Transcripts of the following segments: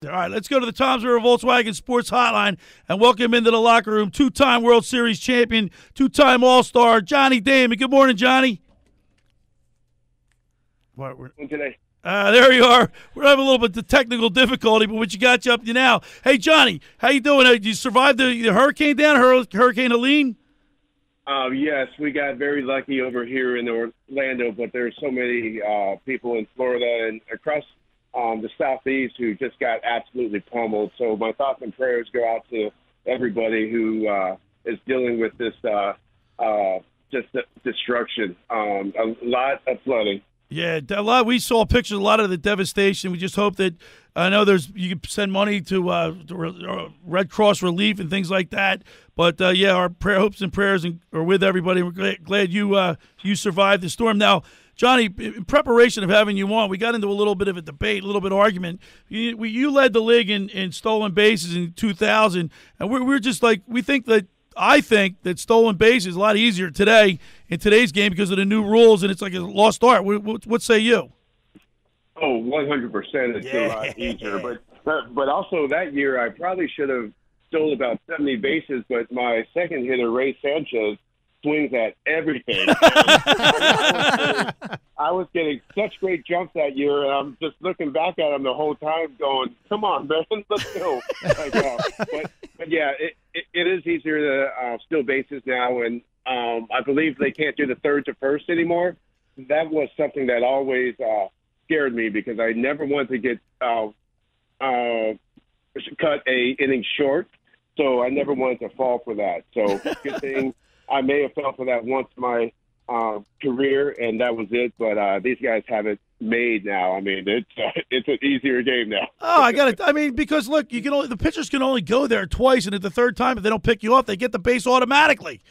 All right, let's go to the Toms River Volkswagen Sports Hotline and welcome into the locker room two-time World Series champion, two-time All-Star, Johnny Damon. Good morning, Johnny. Today. There you are. We're having a little bit of technical difficulty, but what you got you up to now. Hey, Johnny, how you doing? Did you survive the hurricane down, Hurricane Helene? Yes, we got very lucky over here in Orlando, but there's so many people in Florida and across the Southeast who just got absolutely pummeled. So my thoughts and prayers go out to everybody who is dealing with this just destruction. A lot of flooding. Yeah, a lot. We saw pictures, a lot of the devastation. We just hope that I know you can send money to Red Cross relief and things like that. But yeah, our hopes and prayers are with everybody. We're glad you survived the storm. Now, Johnny, in preparation of having you on, we got into a little bit of a debate, a little bit of argument. You led the league in stolen bases in 2000, and we're just like I think that stolen base is a lot easier today in today's game because of the new rules, and it's like a lost art. What say you? Oh, 100%. It's a lot easier. But also that year I probably should have stole about 70 bases, but my second hitter, Ray Sanchez, swings at everything. I was getting such great jumps that year, and I'm just looking back at him the whole time going, come on, man, let's go. But yeah, it is easier to steal bases now, and I believe they can't do the third to first anymore. That was something that always scared me because I never wanted to get cut a inning short, so I never wanted to fall for that. So good thing I may have fell for that once in my career, and that was it. But these guys have it made now. I mean, it's an easier game now. Oh, I got it. I mean, because look, the pitchers can only go there twice, and at the third time, if they don't pick you off, they get the base automatically.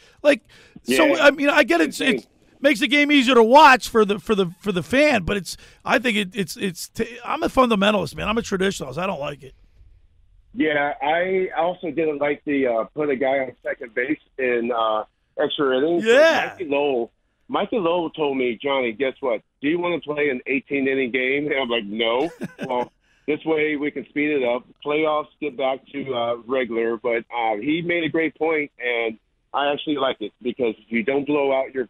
So I mean, I get it. It makes the game easier to watch for the fan, but I think I'm a fundamentalist, man. I'm a traditionalist. I don't like it. Yeah, I also didn't like the put a guy on second base in extra innings. Yeah. Mikey Lowell told me, Johnny, guess what? Do you want to play an 18-inning game? And I'm like, no. Well, this way we can speed it up. Playoffs get back to regular. But he made a great point, and I actually like it because if you don't blow out your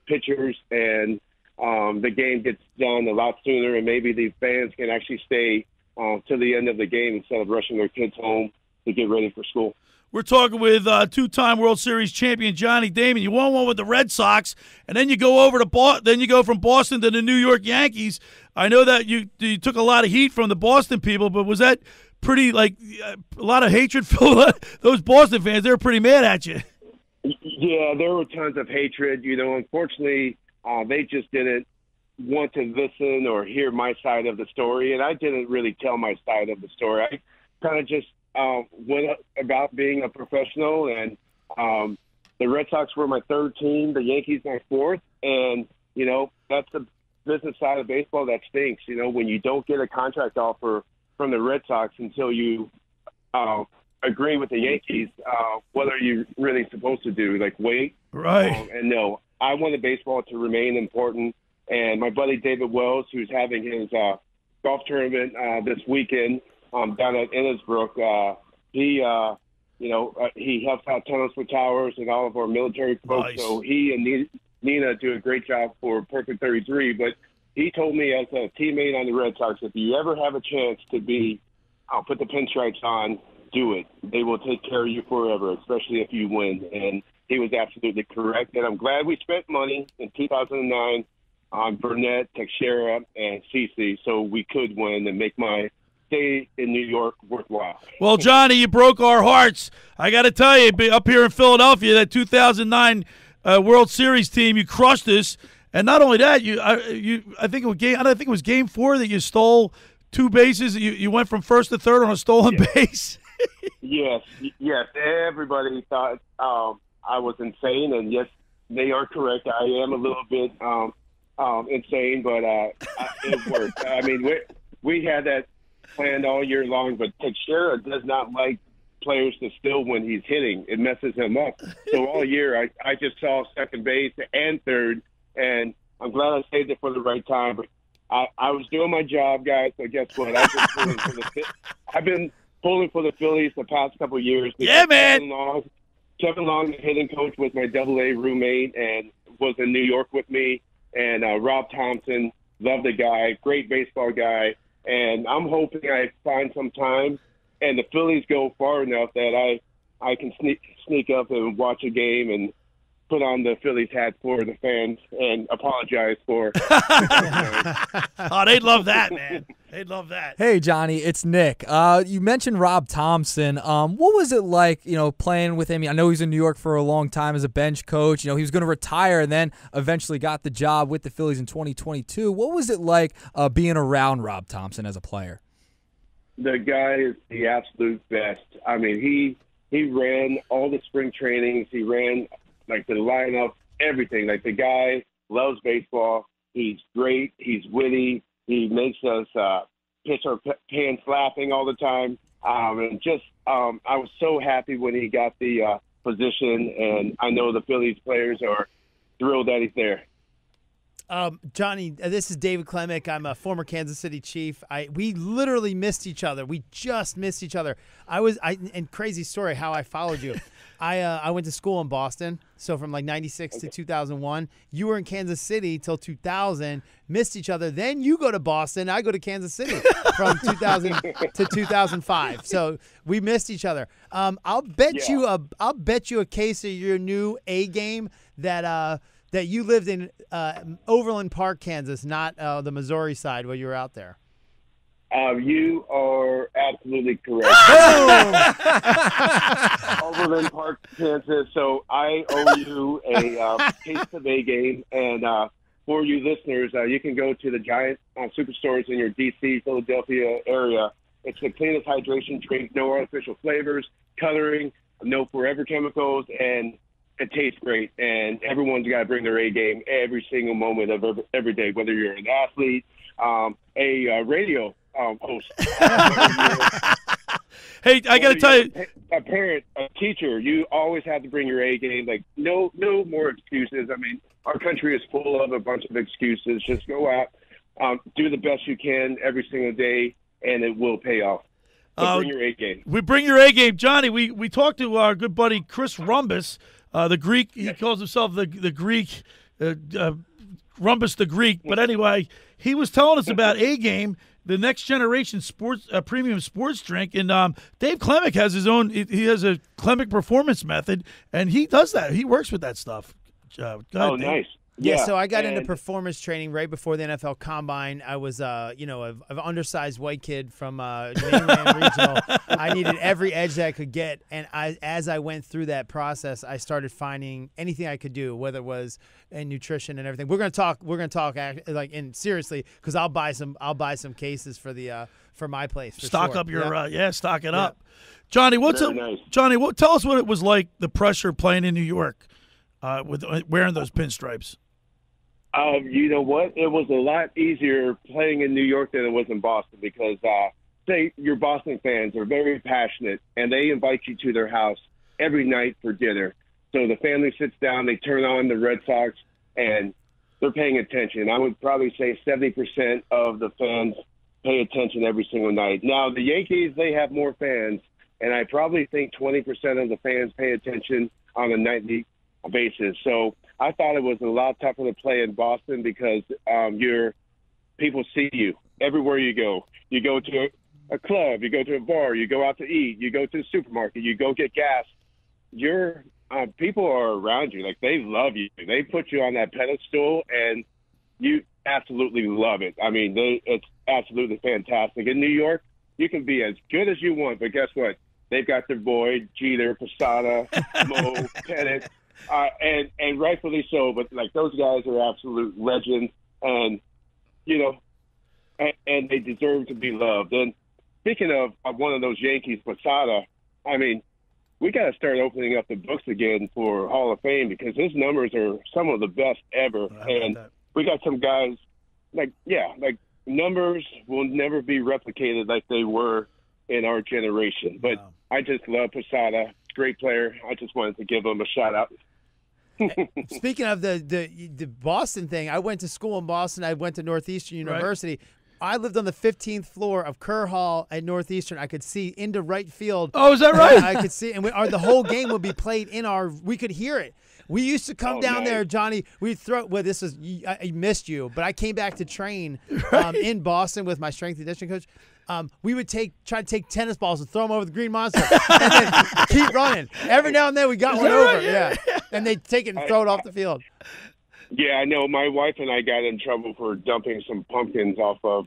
pitchers and the game gets done a lot sooner, and maybe the fans can actually stay to the end of the game instead of rushing their kids home to get ready for school. We're talking with two-time World Series champion Johnny Damon. You won one with the Red Sox, and then you go over to then you go from Boston to the New York Yankees. I know that you took a lot of heat from the Boston people, but was that pretty a lot of hatred for those Boston fans? They were pretty mad at you. Yeah, there were tons of hatred. Unfortunately, they just didn't want to listen or hear my side of the story, and I didn't really tell my side of the story. I kind of just went about being a professional, and the Red Sox were my third team, the Yankees my fourth, and that's the business side of baseball that stinks. When you don't get a contract offer from the Red Sox until you agree with the Yankees, what are you really supposed to do? Wait? Right. And no, I wanted baseball to remain important, and my buddy David Wells, who's having his golf tournament this weekend down at Innisbrook, he helps out Tunnels for Towers and all of our military folks. Nice. So he and Nina do a great job for Perfect 33. But he told me as a teammate on the Red Sox, if you ever have a chance to put the pinstripes on, do it. They will take care of you forever, especially if you win. And he was absolutely correct. And I'm glad we spent money in 2009 on Burnett, Teixeira, and CeCe so we could win and make my stay in New York worthwhile. Well, Johnny, you broke our hearts. I got to tell you, up here in Philadelphia, that 2009 World Series team, you crushed us. And not only that, I think it was game 4 that you stole 2 bases. You went from first to third on a stolen base. Yes. Everybody thought I was insane, and yes, they are correct. I am a little bit insane, but it worked. I mean, we had that planned all year long, but Teixeira does not like players to steal when he's hitting. It messes him up. So all year I just saw second base and third, and I'm glad I saved it for the right time. But I was doing my job, guys. So guess what? I've been pulling for the Phillies the past couple of years. Yeah, man. Kevin Long, the hitting coach, was my AA roommate and was in New York with me. And Rob Thompson, love the guy, great baseball guy. And I'm hoping I find some time and the Phillies go far enough that I can sneak up and watch a game and put on the Phillies hat for the fans and apologize for. Oh, they'd love that, man. They'd love that. Hey, Johnny, it's Nick. You mentioned Rob Thompson. What was it like, playing with him? I know he's in New York for a long time as a bench coach. He was going to retire and then eventually got the job with the Phillies in 2022. What was it like being around Rob Thompson as a player? The guy is the absolute best. I mean, he ran all the spring trainings. He ran the lineup, everything. The guy loves baseball. He's great. He's witty. He makes us pitch our pants laughing all the time. I was so happy when he got the position, and I know the Phillies players are thrilled that he's there. Johnny, this is David Klemick. I'm a former Kansas City Chief. We literally missed each other. We just missed each other. And crazy story how I followed you. I went to school in Boston, so from 96 to 2001. You were in Kansas City till 2000, missed each other. Then you go to Boston, I go to Kansas City from 2000 to 2005. So we missed each other. I'll bet you a case of your new A game that you lived in Overland Park, Kansas, not the Missouri side where you were out there. You are absolutely correct. Overland Park, Kansas. So I owe you a case of A game. And for you listeners, you can go to the giant superstores in your D.C., Philadelphia area. It's the cleanest hydration drink, no artificial flavors, coloring, no forever chemicals, and it tastes great. And everyone's got to bring their A game every single moment of every day, whether you're an athlete, a radio host. Hey, I got to tell you. A parent, a teacher, you always have to bring your A game. No more excuses. I mean, our country is full of a bunch of excuses. Just go out, do the best you can every single day, and it will pay off. So bring your A game. We bring your A game. Johnny, we talked to our good buddy Chris Rumbus, the Greek. He calls himself the Greek, Rumbus the Greek. But anyway, he was telling us about A game, the next generation sports premium sports drink, and Dave Klemick has his own. He has a Klemick performance method, and he does that. He works with that stuff. Go ahead, Dave. Nice. Yeah, so I got into performance training right before the NFL Combine. I was, an undersized white kid from mainland regional. I needed every edge that I could get, and as I went through that process, I started finding anything I could do, whether it was in nutrition and everything. We're gonna talk seriously, because I'll buy some cases for my place. Stock sure. up your stock it up. Johnny, nice. Johnny, tell us what it was like, the pressure playing in New York with wearing those pinstripes. You know what? It was a lot easier playing in New York than it was in Boston because, say, your Boston fans are very passionate, and they invite you to their house every night for dinner. So the family sits down, they turn on the Red Sox, and they're paying attention. I would probably say 70% of the fans pay attention every single night. Now, the Yankees, they have more fans, and I probably think 20% of the fans pay attention on a nightly basis. So I thought it was a lot tougher to play in Boston because people see you everywhere you go. You go to a club, you go to a bar, you go out to eat, you go to the supermarket, you go get gas. People are around you. They love you. They put you on that pedestal, and you absolutely love it. I mean, it's absolutely fantastic. In New York, you can be as good as you want, but guess what? They've got their boy, Jeter, Posada, Mo, Pettit, and rightfully so. But those guys are absolute legends, and and they deserve to be loved. And speaking of one of those Yankees, Posada, I mean, we got to start opening up the books again for Hall of Fame because his numbers are some of the best ever. And we got some guys numbers will never be replicated like they were in our generation. But I just love Posada. Great player. I just wanted to give him a shout out. Speaking of the Boston thing, I went to school in Boston. I went to Northeastern University. I lived on the 15th floor of Kerr Hall at Northeastern. I could see into right field. Oh, is that right? I could see, and the whole game would be played in our. We could hear it. We used to come down there, Johnny. We'd throw. Well, this is. I missed you, but I came back to train in Boston with my strength and conditioning coach. We would try to take tennis balls and throw them over the Green Monster, and then keep running. Every now and then we got one over, right? and they'd take it and throw it off the field. Yeah, I know. My wife and I got in trouble for dumping some pumpkins off of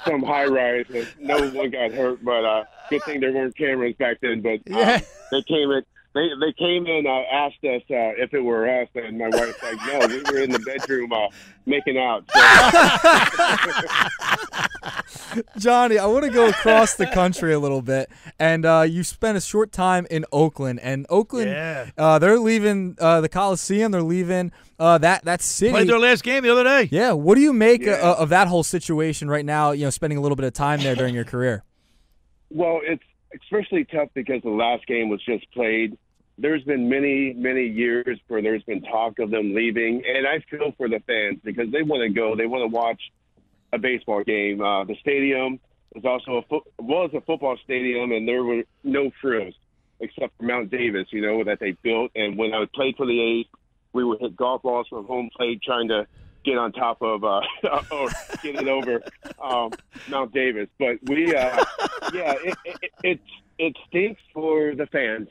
some high rise. And no one got hurt, but good thing there weren't cameras back then. But they came in. They came in, asked us if it were us, and my wife's like, "No, we were in the bedroom making out." So. Johnny, I want to go across the country a little bit, and you spent a short time in Oakland, and Oakland, they're leaving the Coliseum. They're leaving that city. Played their last game the other day. Yeah, what do you make of that whole situation right now? You know, spending a little bit of time there during your career. Well, it's especially tough because the last game was just played. There's been many, many years where there's been talk of them leaving, and I feel for the fans because they want to go. They want to watch a baseball game. The stadium is also a football stadium, and there were no frills except for Mount Davis, that they built. And when I played for the A's, we would hit golf balls from home plate trying to get on top of or get it over Mount Davis. But it stinks for the fans.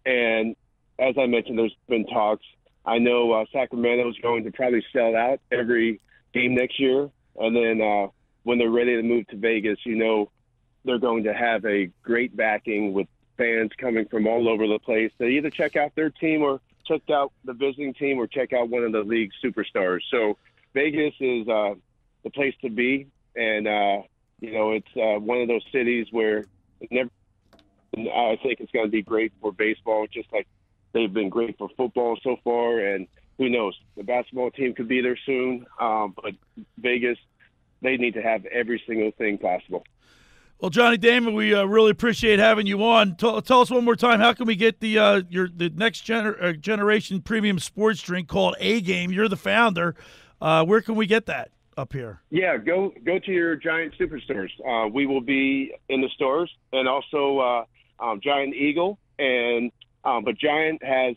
And as I mentioned, there's been talks. I know Sacramento is going to probably sell out every game next year. And then when they're ready to move to Vegas, they're going to have a great backing with fans coming from all over the place. They either check out their team or check out the visiting team or check out one of the league's superstars. So Vegas is the place to be. And, it's one of those cities where I think it's going to be great for baseball, just like they've been great for football so far. And who knows, the basketball team could be there soon. But Vegas, they need to have every single thing possible. Well, Johnny Damon, we really appreciate having you on. Tell us one more time, how can we get the next generation premium sports drink called A-Game? You're the founder. Where can we get that up here? Yeah, go to your Giant superstores. We will be in the stores, and also Giant Eagle, but Giant has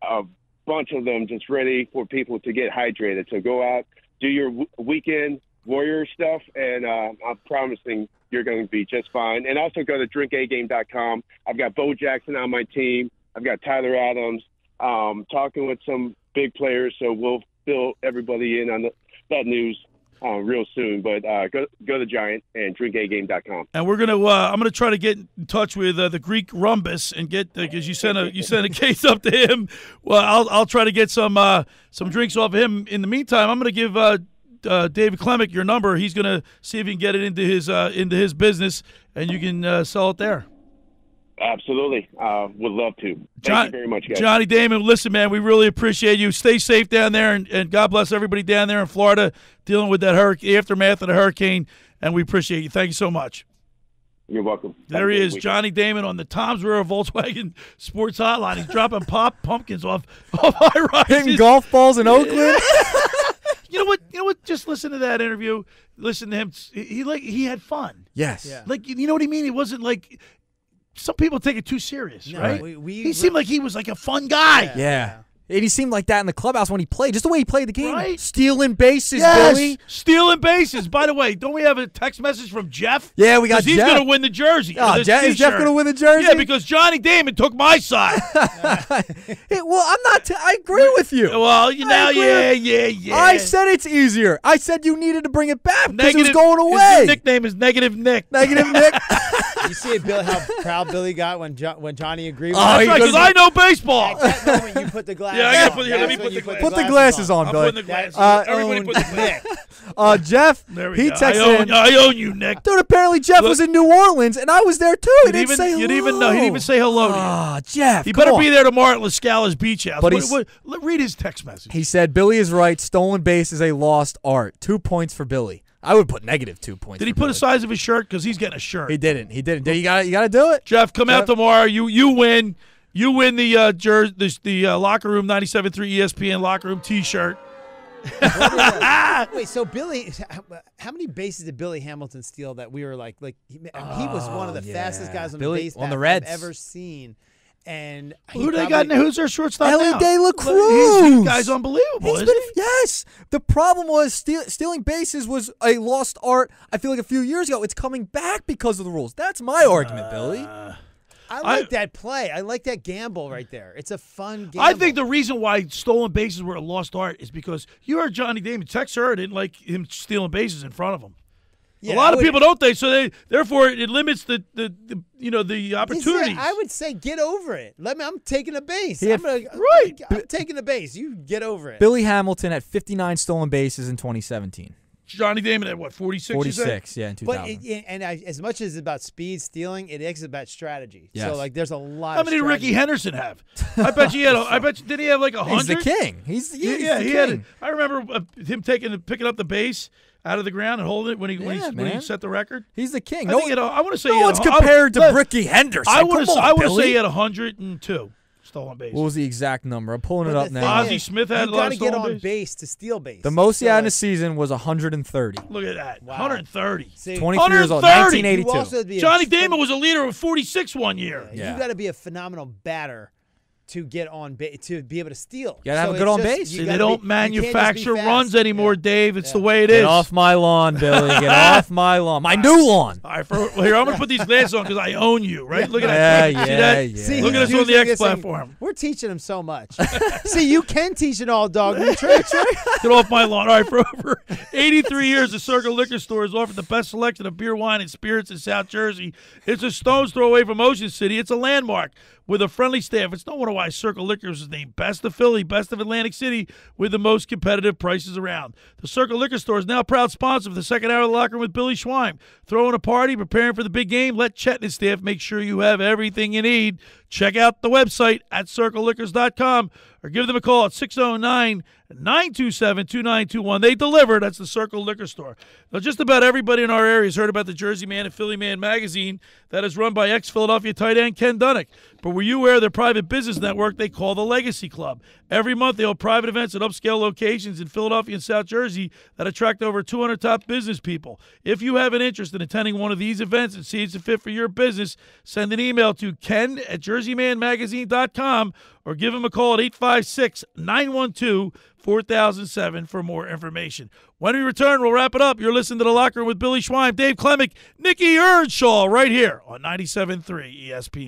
a bunch of them just ready for people to get hydrated. So go out, do your weekend warrior stuff, and I'm promising you're going to be just fine. And also go to drinkagame.com. I've got Bo Jackson on my team. I've got Tyler Adams, talking with some big players, so we'll fill everybody in on that news real soon. But go to Giant and drinkagame.com. And we're gonna I'm gonna try to get in touch with the Greek Rhombus and get, because you sent a case up to him. Well, I'll try to get some drinks off of him. In the meantime, I'm gonna give David Klemick your number. He's gonna see if he can get it into his business, and you can sell it there. Absolutely. Would love to. Thank you very much, guys. Johnny Damon, listen, man, we really appreciate you. Stay safe down there, and God bless everybody down there in Florida dealing with that aftermath of the hurricane, and we appreciate you. Thank you so much. You're welcome. There he is, Johnny Damon on the Tom's River Volkswagen Sports Hotline. He's dropping pumpkins off high-rises. Hitting golf balls in Oakland. You know what? Just listen to that interview. Listen to him. He had fun. Yes. Yeah. Like, you know what I mean? It wasn't like – some people take it too serious, right? He seemed like he was like a fun guy. Yeah. And he seemed like that in the clubhouse when he played. Just the way he played the game. Right. Stealing bases, Yes, Billy. stealing bases. By the way, don't we have a text message from Jeff? Yeah, we got Jeff. He's going to win the jersey. Oh, is Jeff going to win the jersey? Yeah, because Johnny Damon took my side. Well, I'm not. I agree with you. Well, yeah. I said it's easier. I said you needed to bring it back because it was going away. His nickname is Negative Nick. Negative Nick. You see how proud Billy got when Johnny agreed with That's him? right, because I know baseball. At that moment, you put the glasses Yeah, I gotta on. put- yeah, let me That's put when the you Put the glasses on, I'm Billy. putting the glasses. Everybody put the glasses. Jeff, There we he go. texted in. I own you, Nick. Dude, apparently Jeff was in New Orleans, and I was there too. He didn't say hello. You didn't even know. He didn't even say hello to you. Ah, Jeff, He come better on. be there tomorrow at Lascala's Beach House. But Read his text message. He said, Billy is right. Stolen base is a lost art. 2 points for Billy. I would put negative 2 points. Did he for put Billy. a size of his shirt? Because he's getting a shirt. He didn't. You got to do it. Jeff, come out tomorrow. You win. You win the locker room 97.3 ESPN locker room T-shirt. Wait, so Billy, how many bases did Billy Hamilton steal that we were like he was one of the fastest guys on the base on the path Reds I've ever seen. And who they got? Who's their shortstop Ellie now? De La Cruz. This guy's unbelievable, isn't he? Yes. The problem was stealing bases was a lost art. I feel like a few years ago. It's coming back because of the rules. That's my argument, Billy. I like that play. I like that gamble right there. It's a fun gamble. I think the reason why stolen bases were a lost art is because you heard Johnny Damon. Tex Herr didn't like him stealing bases in front of him. Yeah, a lot of people don't think so. Therefore it limits the opportunities. I would say get over it. I'm taking a base. I'm taking a base. You get over it. Billy Hamilton had 59 stolen bases in 2017. Johnny Damon at what, 46? 46, yeah, in 2000. But as much as it's about speed, stealing, it is about strategy. Yes. So there's a lot. How many did Ricky Henderson have? I bet you did he have like 100? He's the king. He's the king. I remember him picking up the base out of the ground and holding it when he set the record. He's the king. I want to say no one's compared to Ricky Henderson. I would say he had 102 stolen bases. What was the exact number? I'm pulling it up now. Ozzie Smith had a lot of stolen bases. You got to get on base to steal base. The most he had in a season was 130. Look at that. Wow. 130. 23 years old. 1982. Johnny Damon was a leader of 46 one year. Yeah. You got to be a phenomenal batter to get on base, to be able to steal. You got to have a good on base. They don't manufacture runs anymore, Dave. It's the way it is. Get off my lawn, Billy. Get off my lawn. My new lawn. All right, here, I'm going to put these glasses on because I own you, right? Look at that. See that? Yeah. See, look at us on the X platform. We're teaching him so much. See, you can teach an all dog new tricks, right? Get off my lawn. All right, for over 83 years, the Circle Liquor Store has offered the best selection of beer, wine, and spirits in South Jersey. It's a stone's throw away from Ocean City. It's a landmark with a friendly staff. It's no wonder why Circle Liquors is named Best of Philly, Best of Atlantic City, with the most competitive prices around. The Circle Liquor Store is now a proud sponsor of the second hour of the locker room with Billy Schweim. Throwing a party, preparing for the big game, let Chet and his staff make sure you have everything you need. Check out the website at circleliquors.com or give them a call at 609-927-2921. They deliver. That's the Circle Liquor Store. Now, just about everybody in our area has heard about the Jersey Man and Philly Man magazine that is run by ex-Philadelphia tight end Ken Dunnick. But were you aware of their private business network they call the Legacy Club? Every month they hold private events at upscale locations in Philadelphia and South Jersey that attract over 200 top business people. If you have an interest in attending one of these events and see it's a fit for your business, send an email to ken@jerseymanmagazine.com or give him a call at 856-912-4007 for more information. When we return, we'll wrap it up. You're listening to The Locker Room with Billy Schweim, Dave Klemick, Nikki Earnshaw right here on 97.3 ESPN.